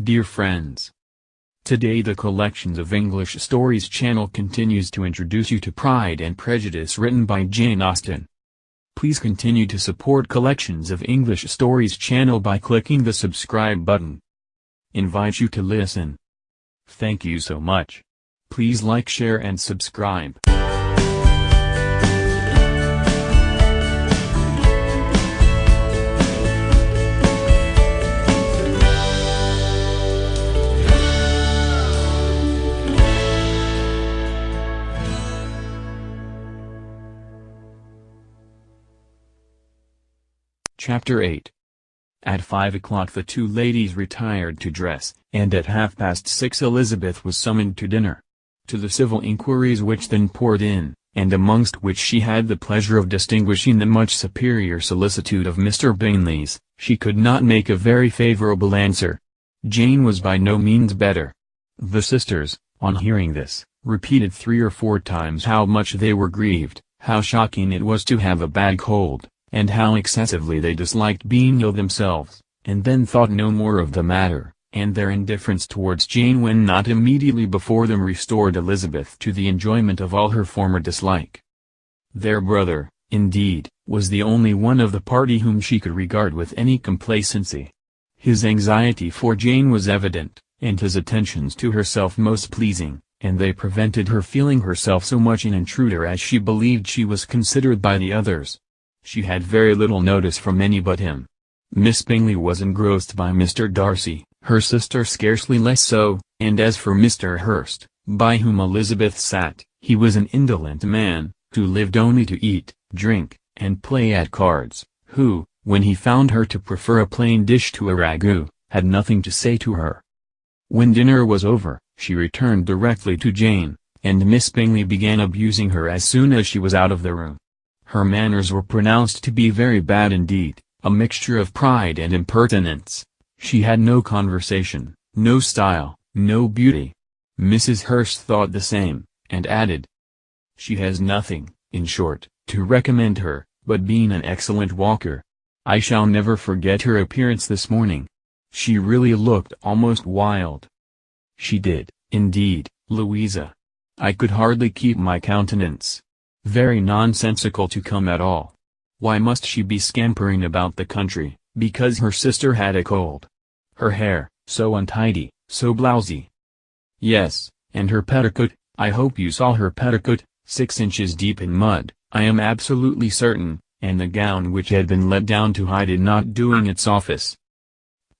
Dear friends, today the Collections of English Stories channel continues to introduce you to Pride and Prejudice written by Jane Austen. Please continue to support Collections of English Stories channel by clicking the subscribe button. Invite you to listen. Thank you so much. Please like, share and subscribe. Chapter 8. At 5 o'clock the two ladies retired to dress, and at 6:30 Elizabeth was summoned to dinner. To the civil inquiries which then poured in, and amongst which she had the pleasure of distinguishing the much superior solicitude of Mr. Bingley's, she could not make a very favourable answer. Jane was by no means better. The sisters, on hearing this, repeated 3 or 4 times how much they were grieved, how shocking it was to have a bad cold, and how excessively they disliked being ill themselves, and then thought no more of the matter, and their indifference towards Jane when not immediately before them restored Elizabeth to the enjoyment of all her former dislike. Their brother, indeed, was the only one of the party whom she could regard with any complacency. His anxiety for Jane was evident, and his attentions to herself most pleasing, and they prevented her feeling herself so much an intruder as she believed she was considered by the others. She had very little notice from any but him. Miss Bingley was engrossed by Mr. Darcy, her sister scarcely less so, and as for Mr. Hurst, by whom Elizabeth sat, he was an indolent man, who lived only to eat, drink, and play at cards, who, when he found her to prefer a plain dish to a ragout, had nothing to say to her. When dinner was over, she returned directly to Jane, and Miss Bingley began abusing her as soon as she was out of the room. Her manners were pronounced to be very bad indeed, a mixture of pride and impertinence. She had no conversation, no style, no beauty. Mrs. Hurst thought the same, and added, "She has nothing, in short, to recommend her, but being an excellent walker. I shall never forget her appearance this morning. She really looked almost wild." "She did, indeed, Louisa. I could hardly keep my countenance. Very nonsensical to come at all. Why must she be scampering about the country, because her sister had a cold? Her hair, so untidy, so blousy. Yes, and her petticoat, I hope you saw her petticoat, 6 inches deep in mud, I am absolutely certain, and the gown which had been let down to hide it not doing its office."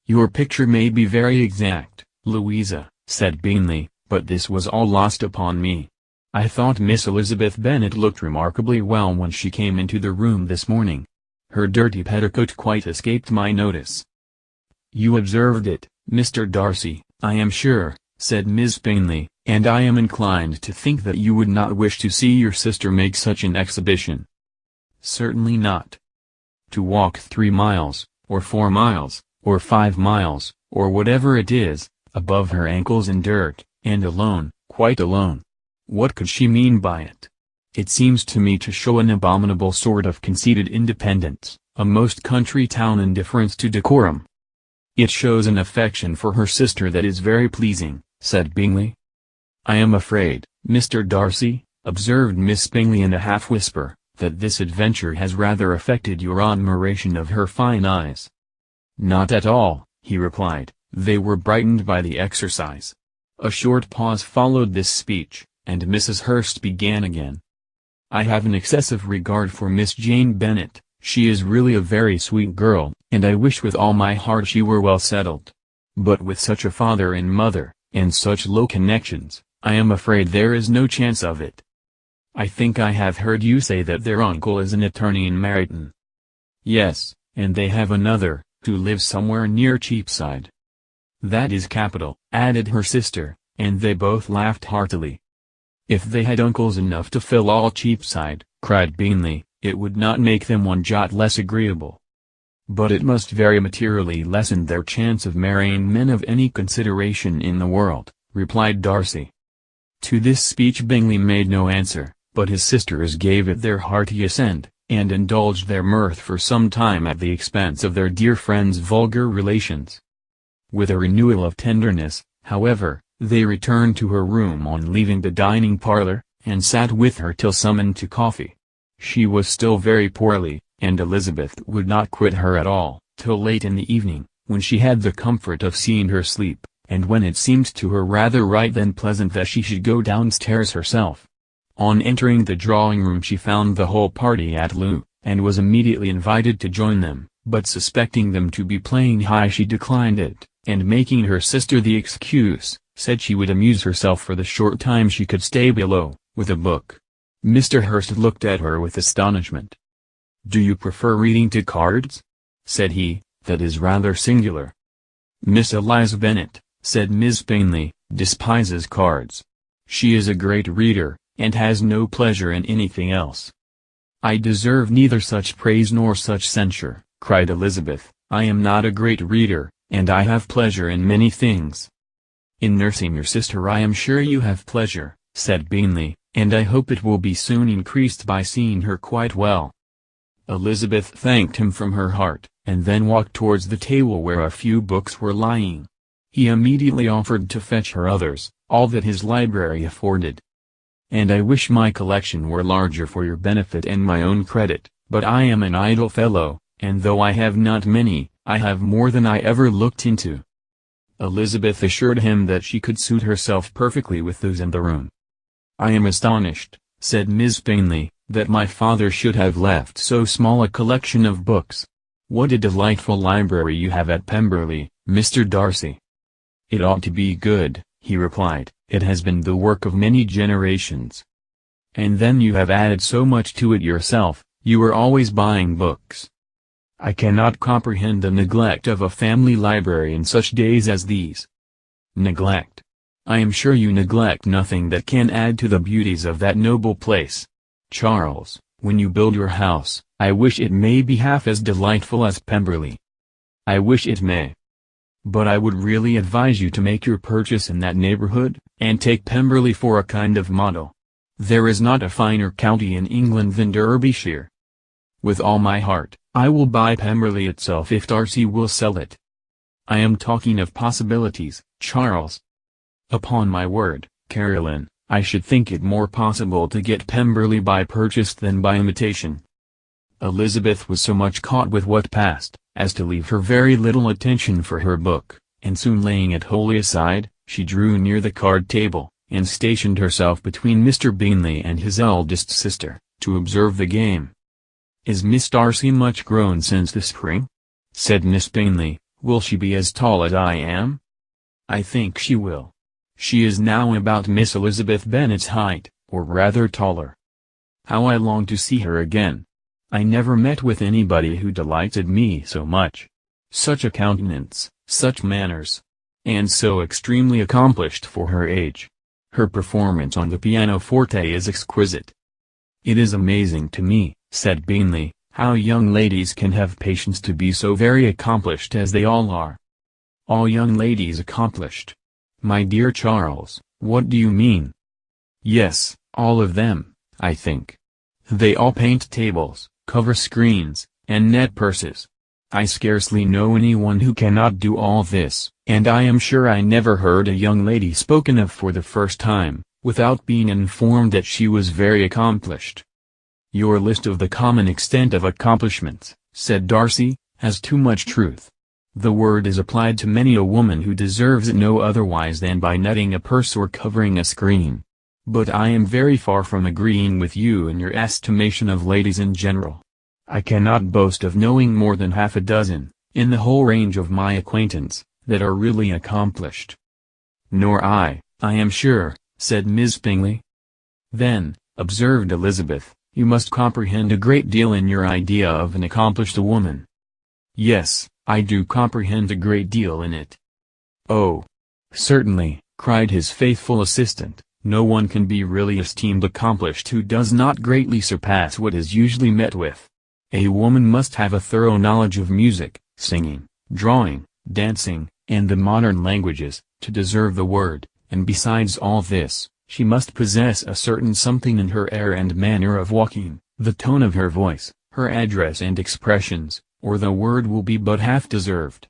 "Your picture may be very exact, Louisa," said Bingley, "but this was all lost upon me. I thought Miss Elizabeth Bennet looked remarkably well when she came into the room this morning. Her dirty petticoat quite escaped my notice." "You observed it, Mr. Darcy, I am sure," said Miss Bingley, "and I am inclined to think that you would not wish to see your sister make such an exhibition." "Certainly not. To walk 3 miles, or 4 miles, or 5 miles, or whatever it is, above her ankles in dirt, and alone, quite alone. What could she mean by it? It seems to me to show an abominable sort of conceited independence, a most country town indifference to decorum." "It shows an affection for her sister that is very pleasing," said Bingley. "I am afraid, Mr. Darcy," observed Miss Bingley in a half-whisper, "that this adventure has rather affected your admiration of her fine eyes." "Not at all," he replied, "they were brightened by the exercise." A short pause followed this speech, and Mrs. Hurst began again. "I have an excessive regard for Miss Jane Bennet, she is really a very sweet girl, and I wish with all my heart she were well settled. But with such a father and mother, and such low connections, I am afraid there is no chance of it. I think I have heard you say that their uncle is an attorney in Meryton." "Yes, and they have another, who lives somewhere near Cheapside." "That is capital," added her sister, and they both laughed heartily. "If they had uncles enough to fill all Cheapside," cried Bingley, "it would not make them one jot less agreeable." "But it must very materially lessen their chance of marrying men of any consideration in the world," replied Darcy. To this speech Bingley made no answer, but his sisters gave it their hearty assent, and indulged their mirth for some time at the expense of their dear friend's vulgar relations. With a renewal of tenderness, however, they returned to her room on leaving the dining parlor, and sat with her till summoned to coffee. She was still very poorly, and Elizabeth would not quit her at all, till late in the evening, when she had the comfort of seeing her sleep, and when it seemed to her rather right than pleasant that she should go downstairs herself. On entering the drawing-room she found the whole party at loo, and was immediately invited to join them, but suspecting them to be playing high she declined it, and making her sister the excuse, said she would amuse herself for the short time she could stay below, with a book. Mr. Hurst looked at her with astonishment. "Do you prefer reading to cards?" said he. "That is rather singular." "Miss Eliza Bennet," said Miss Bingley, "despises cards. She is a great reader, and has no pleasure in anything else." "I deserve neither such praise nor such censure," cried Elizabeth. "I am not a great reader, and I have pleasure in many things." "In nursing your sister I am sure you have pleasure," said Bingley, "and I hope it will be soon increased by seeing her quite well." Elizabeth thanked him from her heart, and then walked towards the table where a few books were lying. He immediately offered to fetch her others, all that his library afforded. "And I wish my collection were larger for your benefit and my own credit, but I am an idle fellow, and though I have not many, I have more than I ever looked into." Elizabeth assured him that she could suit herself perfectly with those in the room. "I am astonished," said Miss Bingley, "that my father should have left so small a collection of books. What a delightful library you have at Pemberley, Mr. Darcy." "It ought to be good," he replied. "It has been the work of many generations." "And then you have added so much to it yourself, you are always buying books. I cannot comprehend the neglect of a family library in such days as these." "Neglect? I am sure you neglect nothing that can add to the beauties of that noble place. Charles, when you build your house, I wish it may be half as delightful as Pemberley. I wish it may. But I would really advise you to make your purchase in that neighborhood, and take Pemberley for a kind of model. There is not a finer county in England than Derbyshire. With all my heart, I will buy Pemberley itself if Darcy will sell it. I am talking of possibilities, Charles. Upon my word, Caroline, I should think it more possible to get Pemberley by purchase than by imitation." Elizabeth was so much caught with what passed, as to leave her very little attention for her book, and soon laying it wholly aside, she drew near the card table, and stationed herself between Mr. Bingley and his eldest sister, to observe the game. "Is Miss Darcy much grown since the spring?" said Miss Bingley. "Will she be as tall as I am?" "I think she will. She is now about Miss Elizabeth Bennet's height, or rather taller. How I long to see her again! I never met with anybody who delighted me so much. Such a countenance, such manners, and so extremely accomplished for her age. Her performance on the pianoforte is exquisite." "It is amazing to me," said Bingley, "how young ladies can have patience to be so very accomplished as they all are." "All young ladies accomplished? My dear Charles, what do you mean?" "Yes, all of them, I think. They all paint tables, cover screens, and net purses. I scarcely know anyone who cannot do all this, and I am sure I never heard a young lady spoken of for the first time, without being informed that she was very accomplished." "Your list of the common extent of accomplishments," said Darcy, "has too much truth. The word is applied to many a woman who deserves it no otherwise than by netting a purse or covering a screen. But I am very far from agreeing with you in your estimation of ladies in general. I cannot boast of knowing more than half a dozen, in the whole range of my acquaintance, that are really accomplished." "Nor I am sure," said Miss Bingley. "Then," observed Elizabeth, "you must comprehend a great deal in your idea of an accomplished woman." "Yes, I do comprehend a great deal in it." "Oh, certainly," cried his faithful assistant, "no one can be really esteemed accomplished who does not greatly surpass what is usually met with. A woman must have a thorough knowledge of music, singing, drawing, dancing, and the modern languages, to deserve the word, and besides all this, she must possess a certain something in her air and manner of walking, the tone of her voice, her address and expressions, or the word will be but half deserved."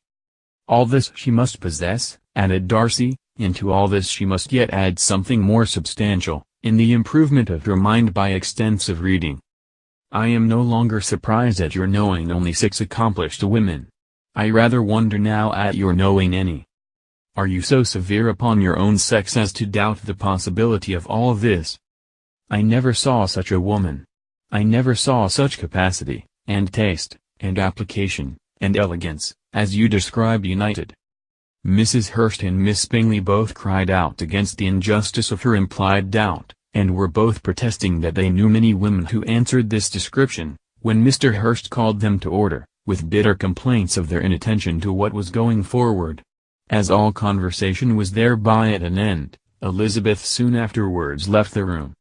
All this she must possess, added Darcy, and to all this she must yet add something more substantial, in the improvement of her mind by extensive reading. I am no longer surprised at your knowing only 6 accomplished women. I rather wonder now at your knowing any. Are you so severe upon your own sex as to doubt the possibility of all this? I never saw such a woman. I never saw such capacity, and taste, and application, and elegance, as you describe united. Mrs. Hurst and Miss Bingley both cried out against the injustice of her implied doubt, and were both protesting that they knew many women who answered this description, when Mr. Hurst called them to order, with bitter complaints of their inattention to what was going forward. As all conversation was thereby at an end, Elizabeth soon afterwards left the room.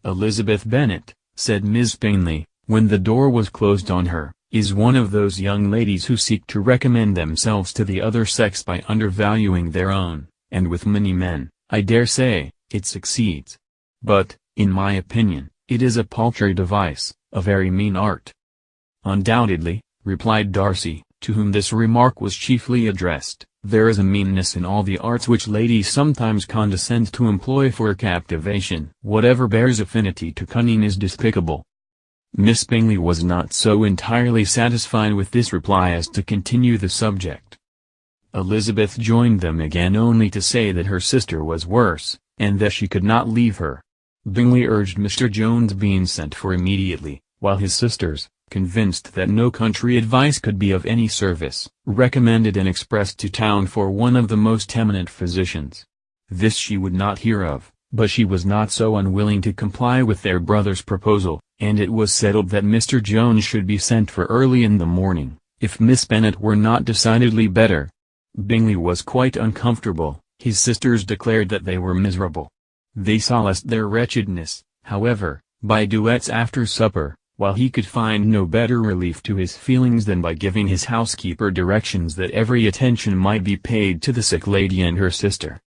"Elizabeth Bennet," said Miss Bingley, when the door was closed on her, "is one of those young ladies who seek to recommend themselves to the other sex by undervaluing their own, and with many men, I dare say, it succeeds. But, in my opinion, it is a paltry device, a very mean art." "Undoubtedly," replied Darcy, to whom this remark was chiefly addressed, "there is a meanness in all the arts which ladies sometimes condescend to employ for captivation. Whatever bears affinity to cunning is despicable." Miss Bingley was not so entirely satisfied with this reply as to continue the subject. Elizabeth joined them again only to say that her sister was worse, and that she could not leave her. Bingley urged Mr. Jones being sent for immediately, while his sisters, convinced that no country advice could be of any service, recommended and expressed to town for one of the most eminent physicians. This she would not hear of, but she was not so unwilling to comply with their brother's proposal, and it was settled that Mr. Jones should be sent for early in the morning, if Miss Bennet were not decidedly better. Bingley was quite uncomfortable, his sisters declared that they were miserable. They solaced their wretchedness, however, by duets after supper, while he could find no better relief to his feelings than by giving his housekeeper directions that every attention might be paid to the sick lady and her sister.